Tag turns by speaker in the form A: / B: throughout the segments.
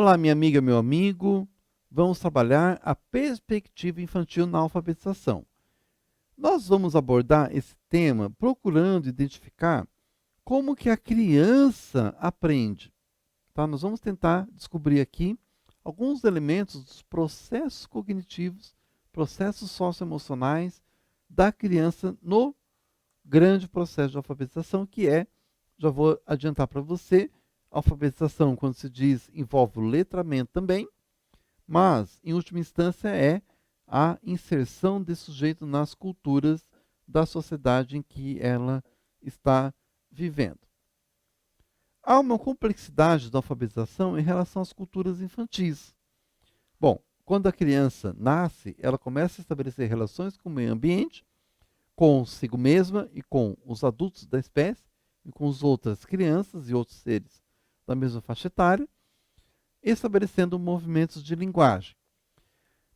A: Olá, minha amiga, meu amigo. Vamos trabalhar a perspectiva infantil na alfabetização. Nós vamos abordar esse tema procurando identificar como que a criança aprende. Tá? Nós vamos tentar descobrir aqui alguns elementos dos processos cognitivos, processos socioemocionais da criança no grande processo de alfabetização, que é, já vou adiantar para você, alfabetização, quando se diz, envolve o letramento também, mas, em última instância, é a inserção desse sujeito nas culturas da sociedade em que ela está vivendo. Há uma complexidade da alfabetização em relação às culturas infantis. Bom, quando a criança nasce, ela começa a estabelecer relações com o meio ambiente, consigo mesma e com os adultos da espécie, e com as outras crianças e outros seres da mesma faixa etária, estabelecendo movimentos de linguagem.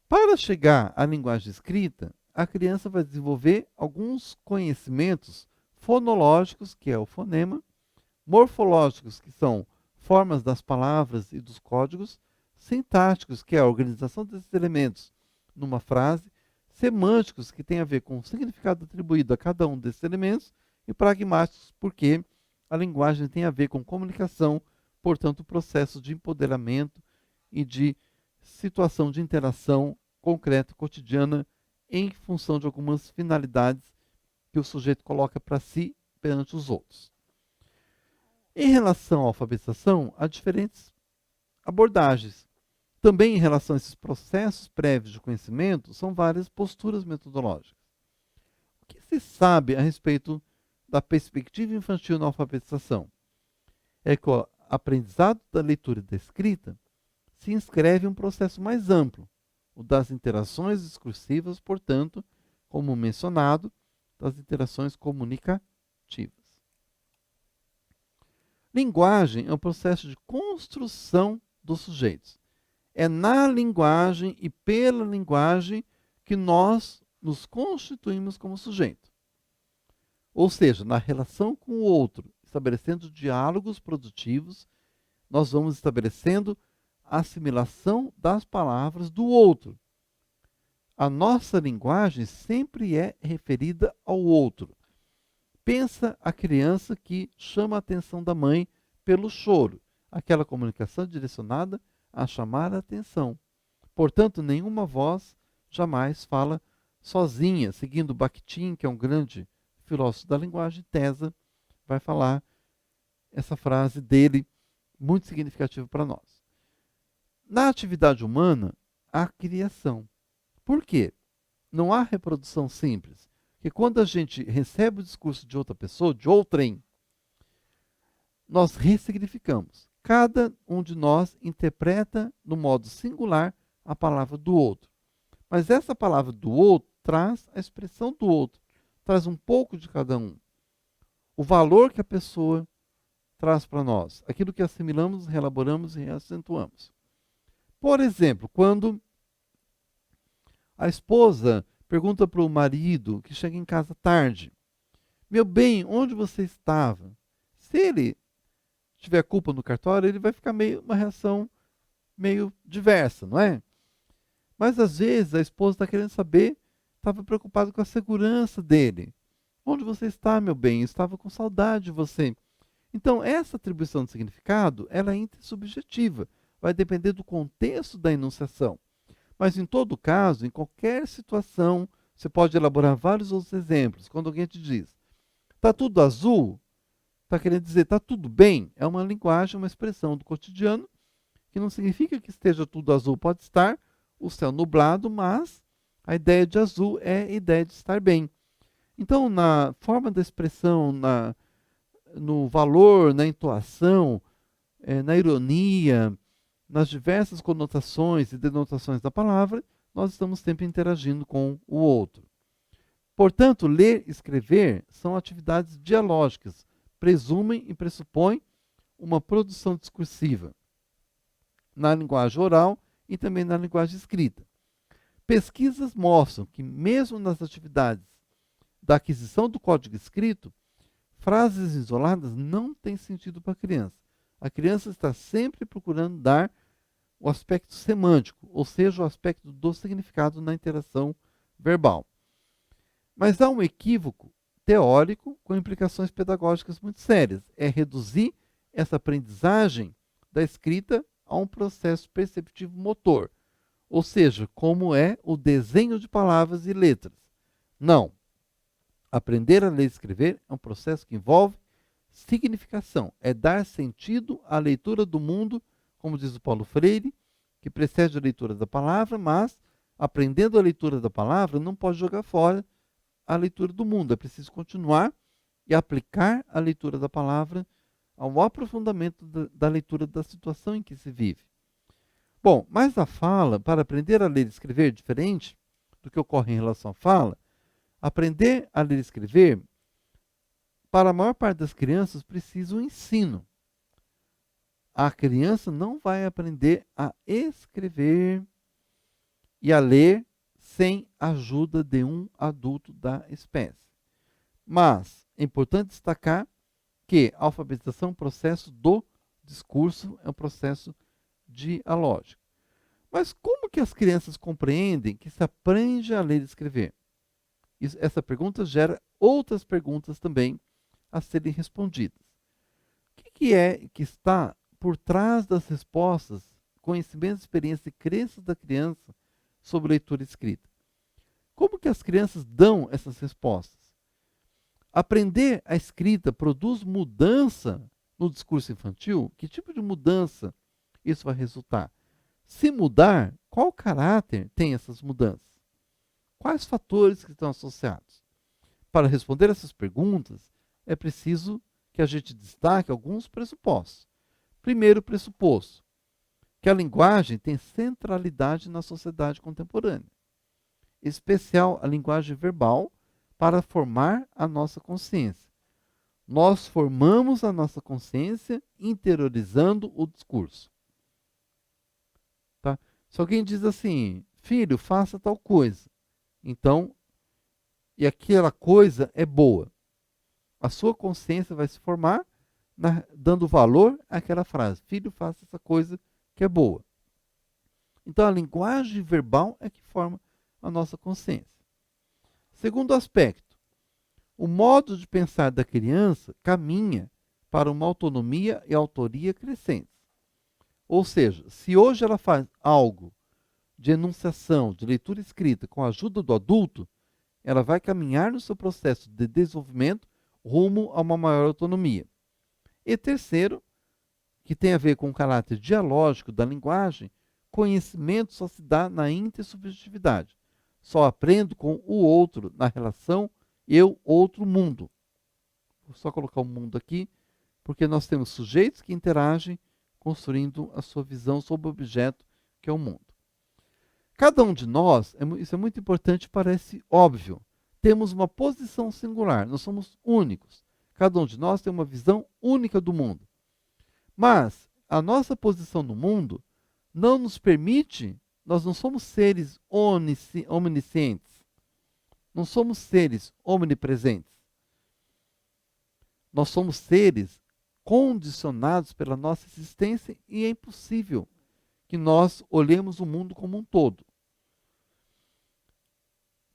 A: Para chegar à linguagem escrita, a criança vai desenvolver alguns conhecimentos fonológicos, que é o fonema, morfológicos, que são formas das palavras e dos códigos, sintáticos, que é a organização desses elementos numa frase, semânticos, que tem a ver com o significado atribuído a cada um desses elementos, e pragmáticos, porque a linguagem tem a ver com comunicação, portanto, o processo de empoderamento e de situação de interação concreta, cotidiana, em função de algumas finalidades que o sujeito coloca para si perante os outros. Em relação à alfabetização, há diferentes abordagens. Também em relação a esses processos prévios de conhecimento, são várias posturas metodológicas. O que se sabe a respeito da perspectiva infantil na alfabetização? É que o aprendizado da leitura e da escrita se inscreve em um processo mais amplo, o das interações discursivas, portanto, como mencionado, das interações comunicativas. Linguagem é um processo de construção dos sujeitos. É na linguagem e pela linguagem que nós nos constituímos como sujeito. Ou seja, na relação com o outro, estabelecendo diálogos produtivos, nós vamos estabelecendo a assimilação das palavras do outro. A nossa linguagem sempre é referida ao outro. Pensa a criança que chama a atenção da mãe pelo choro, aquela comunicação direcionada a chamar a atenção. Portanto, nenhuma voz jamais fala sozinha, seguindo Bakhtin, que é um grande filósofo da linguagem, Tesa, vai falar essa frase dele, muito significativa para nós. Na atividade humana, há criação. Por quê? Não há reprodução simples. Porque quando a gente recebe o discurso de outra pessoa, de outrem, nós ressignificamos. Cada um de nós interpreta no modo singular a palavra do outro. Mas essa palavra do outro traz a expressão do outro, traz um pouco de cada um. O valor que a pessoa traz para nós, aquilo que assimilamos, reelaboramos e reacentuamos. Por exemplo, quando a esposa pergunta para o marido que chega em casa tarde: meu bem, onde você estava? Se ele tiver culpa no cartório, ele vai ficar uma reação meio diversa, não é? Mas às vezes a esposa está querendo saber, estava preocupada com a segurança dele. Onde você está, meu bem? Eu estava com saudade de você. Então, essa atribuição de significado, ela é intersubjetiva, vai depender do contexto da enunciação. Mas em todo caso, em qualquer situação, você pode elaborar vários outros exemplos. Quando alguém te diz, está tudo azul, está querendo dizer, está tudo bem, é uma linguagem, uma expressão do cotidiano, que não significa que esteja tudo azul. Pode estar o céu nublado, mas a ideia de azul é a ideia de estar bem. Então, na forma da expressão, no valor, na entoação, na ironia, nas diversas conotações e denotações da palavra, nós estamos sempre interagindo com o outro. Portanto, ler e escrever são atividades dialógicas, presumem e pressupõem uma produção discursiva na linguagem oral e também na linguagem escrita. Pesquisas mostram que, mesmo nas atividades da aquisição do código escrito, frases isoladas não têm sentido para a criança. A criança está sempre procurando dar o aspecto semântico, ou seja, o aspecto do significado na interação verbal. Mas há um equívoco teórico com implicações pedagógicas muito sérias. É reduzir essa aprendizagem da escrita a um processo perceptivo motor, ou seja, como é o desenho de palavras e letras. Não. Aprender a ler e escrever é um processo que envolve significação, é dar sentido à leitura do mundo, como diz o Paulo Freire, que precede a leitura da palavra, mas aprendendo a leitura da palavra não pode jogar fora a leitura do mundo, é preciso continuar e aplicar a leitura da palavra ao aprofundamento da leitura da situação em que se vive. Bom, mas a fala, para aprender a ler e escrever, diferente do que ocorre em relação à fala, aprender a ler e escrever, para a maior parte das crianças, precisa um ensino. A criança não vai aprender a escrever e a ler sem a ajuda de um adulto da espécie. Mas é importante destacar que a alfabetização é um processo do discurso, é um processo dialógico. Mas como que as crianças compreendem que se aprende a ler e escrever? Essa pergunta gera outras perguntas também a serem respondidas. O que é que está por trás das respostas, conhecimentos, experiências e crenças da criança sobre leitura e escrita? Como que as crianças dão essas respostas? Aprender a escrita produz mudança no discurso infantil? Que tipo de mudança isso vai resultar? Se mudar, qual caráter tem essas mudanças? Quais fatores que estão associados? Para responder essas perguntas, é preciso que a gente destaque alguns pressupostos. Primeiro pressuposto, que a linguagem tem centralidade na sociedade contemporânea, em especial a linguagem verbal, para formar a nossa consciência. Nós formamos a nossa consciência interiorizando o discurso. Tá? Se alguém diz assim, filho, faça tal coisa, então, e aquela coisa é boa, a sua consciência vai se formar dando valor àquela frase. Filho, faça essa coisa que é boa. Então, a linguagem verbal é que forma a nossa consciência. Segundo aspecto, o modo de pensar da criança caminha para uma autonomia e autoria crescentes. Ou seja, se hoje ela faz algo de enunciação, de leitura escrita, com a ajuda do adulto, ela vai caminhar no seu processo de desenvolvimento rumo a uma maior autonomia. E terceiro, que tem a ver com o caráter dialógico da linguagem, conhecimento só se dá na intersubjetividade. Só aprendo com o outro na relação eu-outro mundo. Vou só colocar o mundo aqui, porque nós temos sujeitos que interagem construindo a sua visão sobre o objeto que é o mundo. Cada um de nós, isso é muito importante, parece óbvio, temos uma posição singular, nós somos únicos. Cada um de nós tem uma visão única do mundo. Mas a nossa posição no mundo não nos permite, nós não somos seres oniscientes, não somos seres omnipresentes. Nós somos seres condicionados pela nossa existência e é impossível que nós olhemos o mundo como um todo.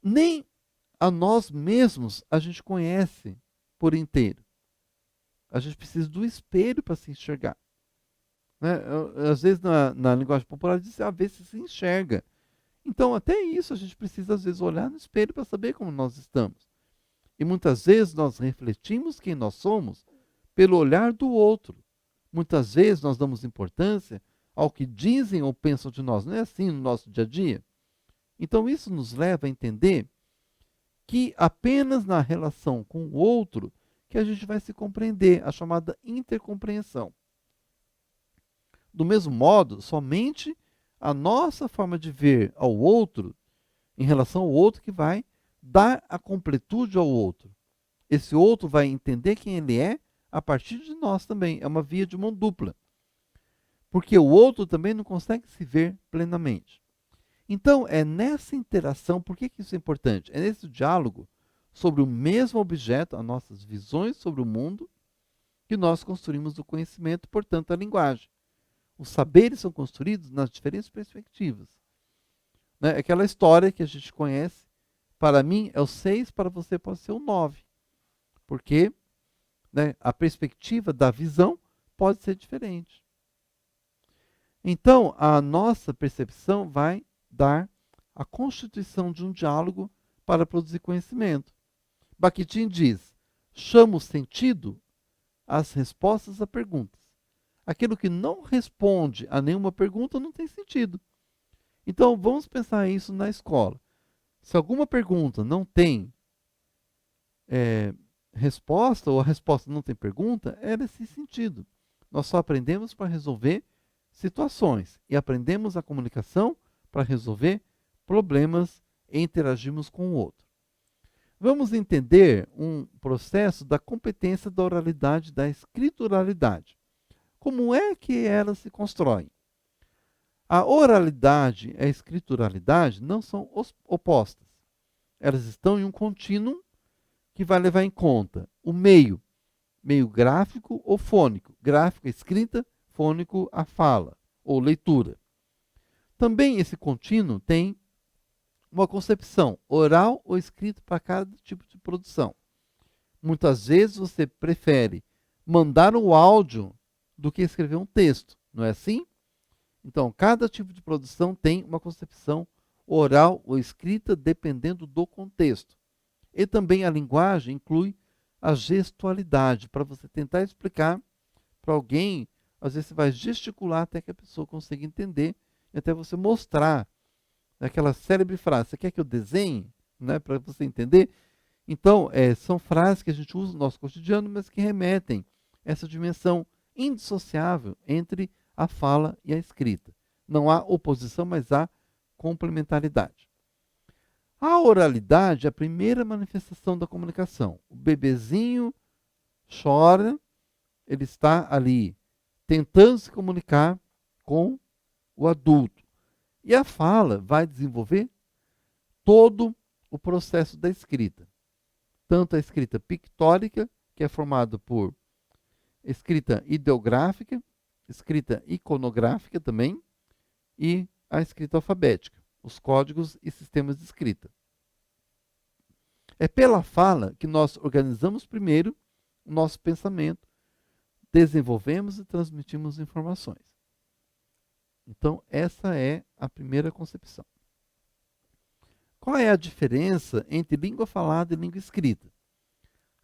A: Nem a nós mesmos a gente conhece por inteiro. A gente precisa do espelho para se enxergar. Né? Às vezes na linguagem popular diz, ver se se enxerga. Então até isso a gente precisa às vezes olhar no espelho para saber como nós estamos. E muitas vezes nós refletimos quem nós somos pelo olhar do outro. Muitas vezes nós damos importância ao que dizem ou pensam de nós. Não é assim no nosso dia a dia? Então isso nos leva a entender que apenas na relação com o outro que a gente vai se compreender, a chamada intercompreensão. Do mesmo modo, somente a nossa forma de ver ao outro, em relação ao outro, que vai dar a completude ao outro. Esse outro vai entender quem ele é a partir de nós também. É uma via de mão dupla. Porque o outro também não consegue se ver plenamente. Então, é nessa interação, por que isso é importante? É nesse diálogo sobre o mesmo objeto, as nossas visões sobre o mundo, que nós construímos o conhecimento, portanto, a linguagem. Os saberes são construídos nas diferentes perspectivas. Né? Aquela história que a gente conhece, para mim é o 6, para você pode ser o 9. Porque, né, a perspectiva da visão pode ser diferente. Então, a nossa percepção vai dar a constituição de um diálogo para produzir conhecimento. Bakhtin diz: chama o sentido as respostas a perguntas. Aquilo que não responde a nenhuma pergunta não tem sentido. Então, vamos pensar isso na escola. Se alguma pergunta não tem resposta, ou a resposta não tem pergunta, ela é sem sentido. Nós só aprendemos para resolver situações e aprendemos a comunicação para resolver problemas e interagirmos com o outro. Vamos entender um processo da competência da oralidade e da escrituralidade. Como é que elas se constroem? A oralidade e a escrituralidade não são opostas. Elas estão em um contínuo que vai levar em conta o meio gráfico ou fônico. Gráfico a escrita, fônico a fala ou leitura. Também esse contínuo tem uma concepção oral ou escrita para cada tipo de produção. Muitas vezes você prefere mandar o áudio do que escrever um texto, não é assim? Então, cada tipo de produção tem uma concepção oral ou escrita dependendo do contexto. E também a linguagem inclui a gestualidade, para você tentar explicar para alguém, às vezes você vai gesticular até que a pessoa consiga entender, e até você mostrar aquela célebre frase: você quer que eu desenhe? Né, para você entender? Então, são frases que a gente usa no nosso cotidiano, mas que remetem a essa dimensão indissociável entre a fala e a escrita. Não há oposição, mas há complementaridade. A oralidade é a primeira manifestação da comunicação. O bebezinho chora, ele está ali tentando se comunicar com o adulto. E a fala vai desenvolver todo o processo da escrita. Tanto a escrita pictórica, que é formada por escrita ideográfica, escrita iconográfica também, e a escrita alfabética, os códigos e sistemas de escrita. É pela fala que nós organizamos primeiro o nosso pensamento, desenvolvemos e transmitimos informações. Então, essa é a primeira concepção. Qual é a diferença entre língua falada e língua escrita?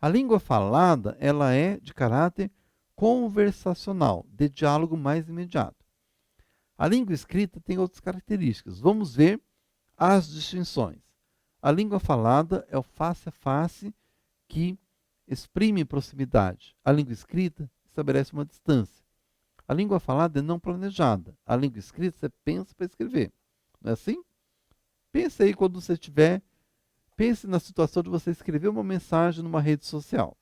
A: A língua falada, ela é de caráter conversacional, de diálogo mais imediato. A língua escrita tem outras características. Vamos ver as distinções. A língua falada é o face a face que exprime proximidade. A língua escrita estabelece uma distância. A língua falada é não planejada. A língua escrita você pensa para escrever. Não é assim? Pense aí quando você estiver. Pense na situação de você escrever uma mensagem numa rede social.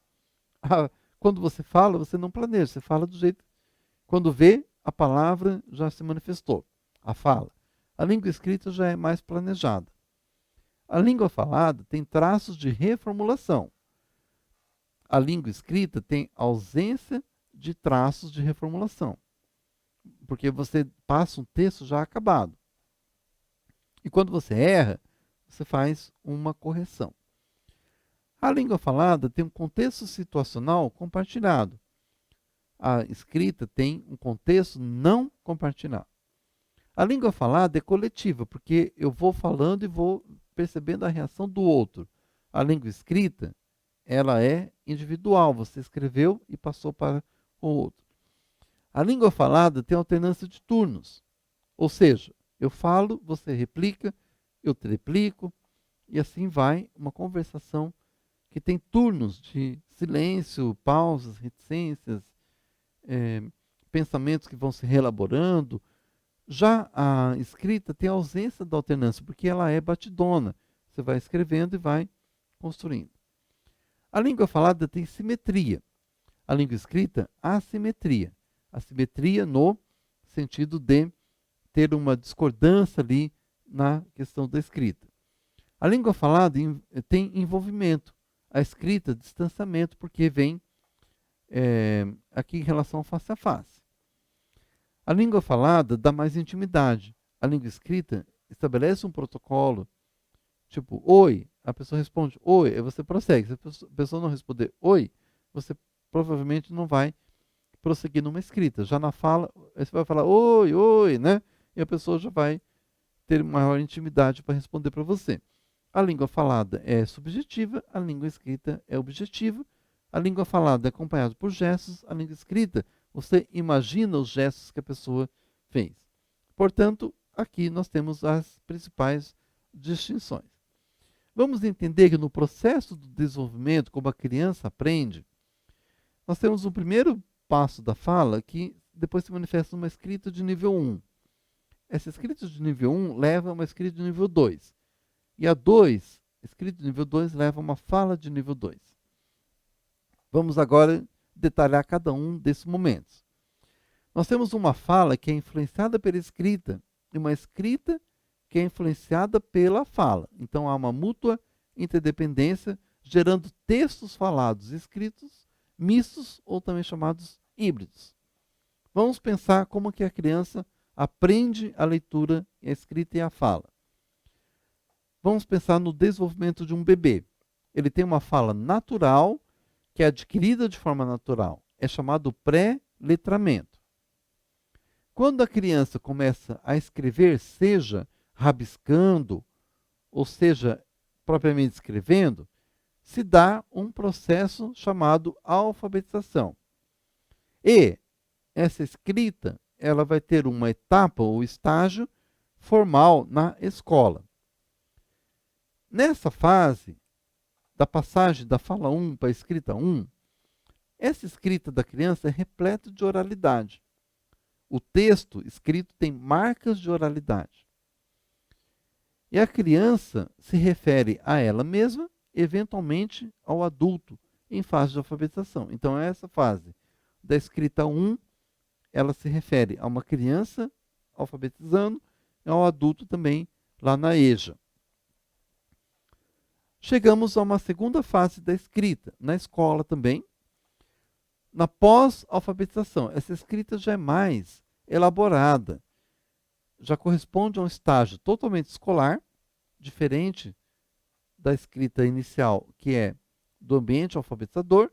A: Quando você fala, você não planeja. Você fala do jeito. Quando vê, a palavra já se manifestou. A fala. A língua escrita já é mais planejada. A língua falada tem traços de reformulação. A língua escrita tem ausência de traços de reformulação. Porque você passa um texto já acabado. E quando você erra, você faz uma correção. A língua falada tem um contexto situacional compartilhado. A escrita tem um contexto não compartilhado. A língua falada é coletiva, porque eu vou falando e vou percebendo a reação do outro. A língua escrita, ela é individual. Você escreveu e passou para o outro. A língua falada tem alternância de turnos. Ou seja, eu falo, você replica, eu replico, e assim vai uma conversação que tem turnos de silêncio, pausas, reticências, pensamentos que vão se reelaborando. Já a escrita tem ausência da alternância, porque ela é batidona. Você vai escrevendo e vai construindo. A língua falada tem simetria. A língua escrita, assimetria. Assimetria no sentido de ter uma discordância ali na questão da escrita. A língua falada tem envolvimento. A escrita, distanciamento, porque vem aqui em relação ao face a face. A língua falada dá mais intimidade. A língua escrita estabelece um protocolo, tipo, oi, a pessoa responde oi, aí você prossegue. Se a pessoa não responder oi, você provavelmente não vai prosseguir numa escrita. Já na fala, aí você vai falar oi, oi, né? E a pessoa já vai ter maior intimidade para responder para você. A língua falada é subjetiva, a língua escrita é objetiva. A língua falada é acompanhada por gestos, a língua escrita, você imagina os gestos que a pessoa fez. Portanto, aqui nós temos as principais distinções. Vamos entender que no processo do desenvolvimento, como a criança aprende, nós temos o primeiro passo da fala que depois se manifesta numa escrita de nível 1. Essa escrita de nível 1 leva a uma escrita de nível 2. E a 2, escrita de nível 2, leva a uma fala de nível 2. Vamos agora detalhar cada um desses momentos. Nós temos uma fala que é influenciada pela escrita e uma escrita que é influenciada pela fala. Então há uma mútua interdependência, gerando textos falados e escritos mistos ou também chamados híbridos. Vamos pensar como que a criança aprende a leitura, a escrita e a fala. Vamos pensar no desenvolvimento de um bebê. Ele tem uma fala natural, que é adquirida de forma natural. É chamado pré-letramento. Quando a criança começa a escrever, seja rabiscando, ou seja, propriamente escrevendo, se dá um processo chamado alfabetização. E essa escrita, ela vai ter uma etapa ou estágio formal na escola. Nessa fase, da passagem da fala 1 para a escrita 1, essa escrita da criança é repleta de oralidade. O texto escrito tem marcas de oralidade. E a criança se refere a ela mesma, eventualmente ao adulto, em fase de alfabetização. Então, essa fase da escrita 1, ela se refere a uma criança alfabetizando e ao adulto também lá na EJA. Chegamos a uma segunda fase da escrita, na escola também, na pós-alfabetização. Essa escrita já é mais elaborada, já corresponde a um estágio totalmente escolar, diferente da escrita inicial, que é do ambiente alfabetizador,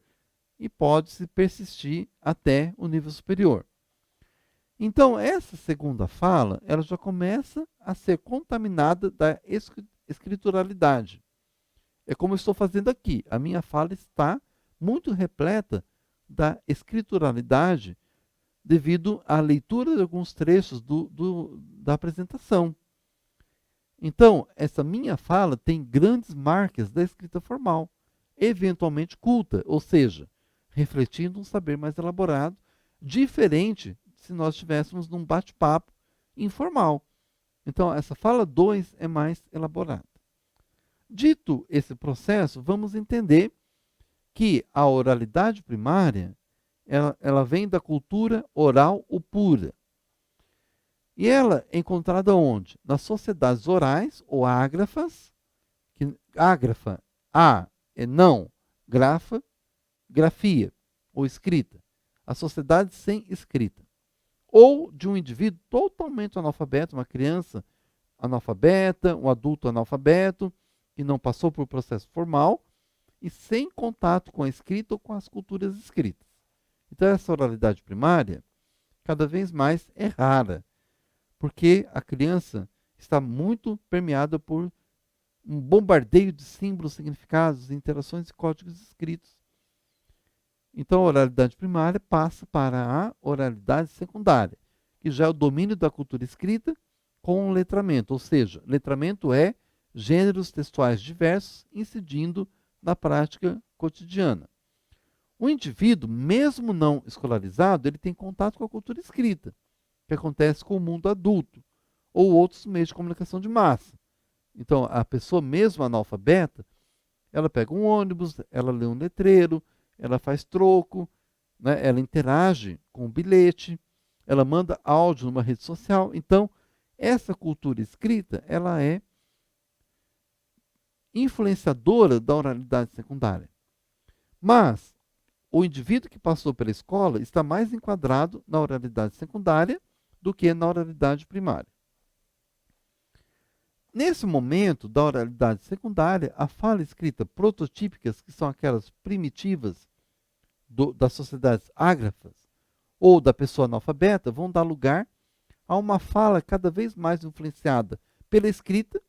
A: e pode-se persistir até o nível superior. Então, essa segunda fala, ela já começa a ser contaminada da escrituralidade. É como eu estou fazendo aqui. A minha fala está muito repleta da escrituralidade devido à leitura de alguns trechos da apresentação. Então, essa minha fala tem grandes marcas da escrita formal, eventualmente culta, ou seja, refletindo um saber mais elaborado, diferente se nós estivéssemos num bate-papo informal. Então, essa fala 2 é mais elaborada. Dito esse processo, vamos entender que a oralidade primária, ela vem da cultura oral ou pura. E ela é encontrada onde? Nas sociedades orais ou ágrafas, que ágrafa, a é não, grafa, grafia ou escrita. A sociedade sem escrita. Ou de um indivíduo totalmente analfabeto, uma criança analfabeta, um adulto analfabeto, que não passou por processo formal e sem contato com a escrita ou com as culturas escritas. Então, essa oralidade primária, cada vez mais é rara, porque a criança está muito permeada por um bombardeio de símbolos, significados, interações e códigos escritos. Então, a oralidade primária passa para a oralidade secundária, que já é o domínio da cultura escrita com o letramento, ou seja, letramento é gêneros textuais diversos incidindo na prática cotidiana. O indivíduo, mesmo não escolarizado, ele tem contato com a cultura escrita, que acontece com o mundo adulto, ou outros meios de comunicação de massa. Então, a pessoa mesmo analfabeta, ela pega um ônibus, ela lê um letreiro, ela faz troco, né? Ela interage com o bilhete, ela manda áudio numa rede social. Então, essa cultura escrita, ela é influenciadora da oralidade secundária. Mas o indivíduo que passou pela escola está mais enquadrado na oralidade secundária do que na oralidade primária. Nesse momento da oralidade secundária, a fala escrita prototípicas, que são aquelas primitivas das sociedades ágrafas ou da pessoa analfabeta, vão dar lugar a uma fala cada vez mais influenciada pela escrita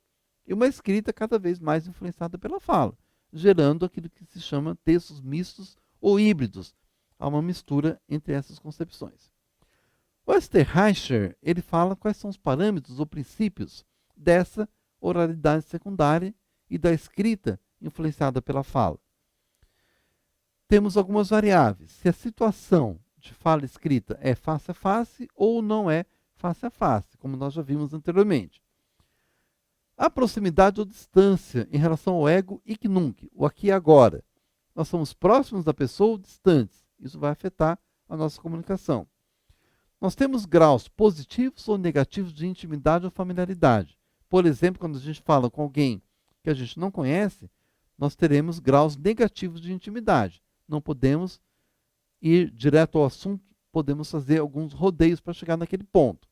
A: e uma escrita cada vez mais influenciada pela fala, gerando aquilo que se chama textos mistos ou híbridos. Há uma mistura entre essas concepções. O Esterreicher, ele fala quais são os parâmetros ou princípios dessa oralidade secundária e da escrita influenciada pela fala. Temos algumas variáveis. Se a situação de fala escrita é face a face ou não é face a face, como nós já vimos anteriormente. A proximidade ou distância em relação ao ego e nunc, o aqui e agora. Nós somos próximos da pessoa ou distantes. Isso vai afetar a nossa comunicação. Nós temos graus positivos ou negativos de intimidade ou familiaridade. Por exemplo, quando a gente fala com alguém que a gente não conhece, nós teremos graus negativos de intimidade. Não podemos ir direto ao assunto, podemos fazer alguns rodeios para chegar naquele ponto.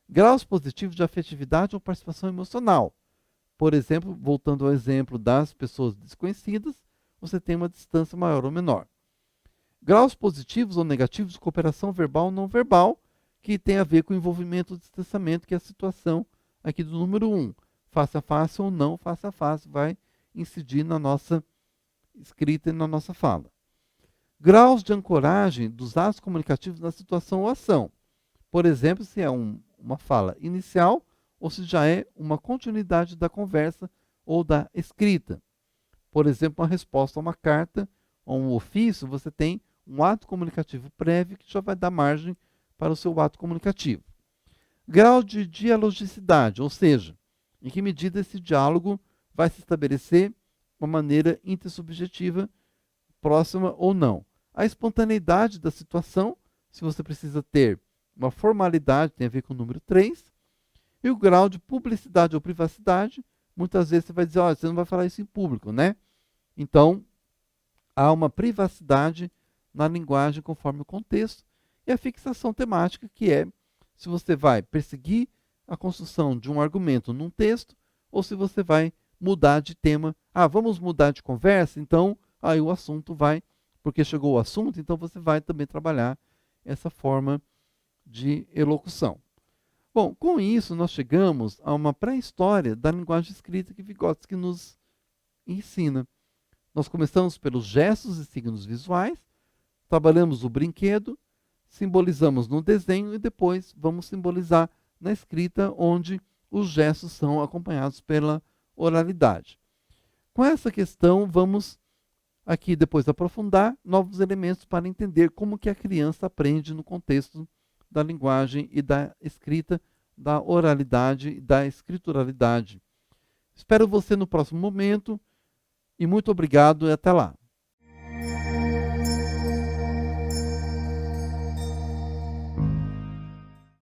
A: Graus positivos de afetividade ou participação emocional. Por exemplo, voltando ao exemplo das pessoas desconhecidas, você tem uma distância maior ou menor. Graus positivos ou negativos de cooperação verbal ou não verbal, que tem a ver com o envolvimento ou distanciamento, que é a situação aqui do número 1. Face a face ou não face a face vai incidir na nossa escrita e na nossa fala. Graus de ancoragem dos atos comunicativos na situação ou ação. Por exemplo, se é uma fala inicial ou se já é uma continuidade da conversa ou da escrita. Por exemplo, uma resposta a uma carta ou um ofício, você tem um ato comunicativo prévio que já vai dar margem para o seu ato comunicativo. Grau de dialogicidade, ou seja, em que medida esse diálogo vai se estabelecer de uma maneira intersubjetiva, próxima ou não. A espontaneidade da situação, se você precisa ter uma formalidade, tem a ver com o número 3. E o grau de publicidade ou privacidade, muitas vezes você vai dizer, olha, você não vai falar isso em público, né? Então, há uma privacidade na linguagem conforme o contexto. E a fixação temática, que é se você vai perseguir a construção de um argumento num texto, ou se você vai mudar de tema. Ah, vamos mudar de conversa? Então, aí o assunto vai, porque chegou o assunto, então você vai também trabalhar essa forma de elocução. Bom, com isso nós chegamos a uma pré-história da linguagem escrita que Vygotsky nos ensina. Nós começamos pelos gestos e signos visuais, trabalhamos o brinquedo, simbolizamos no desenho e depois vamos simbolizar na escrita, onde os gestos são acompanhados pela oralidade. Com essa questão, vamos aqui depois aprofundar novos elementos para entender como que a criança aprende no contexto da linguagem e da escrita, da oralidade e da escrituralidade. Espero você no próximo momento e muito obrigado e até lá.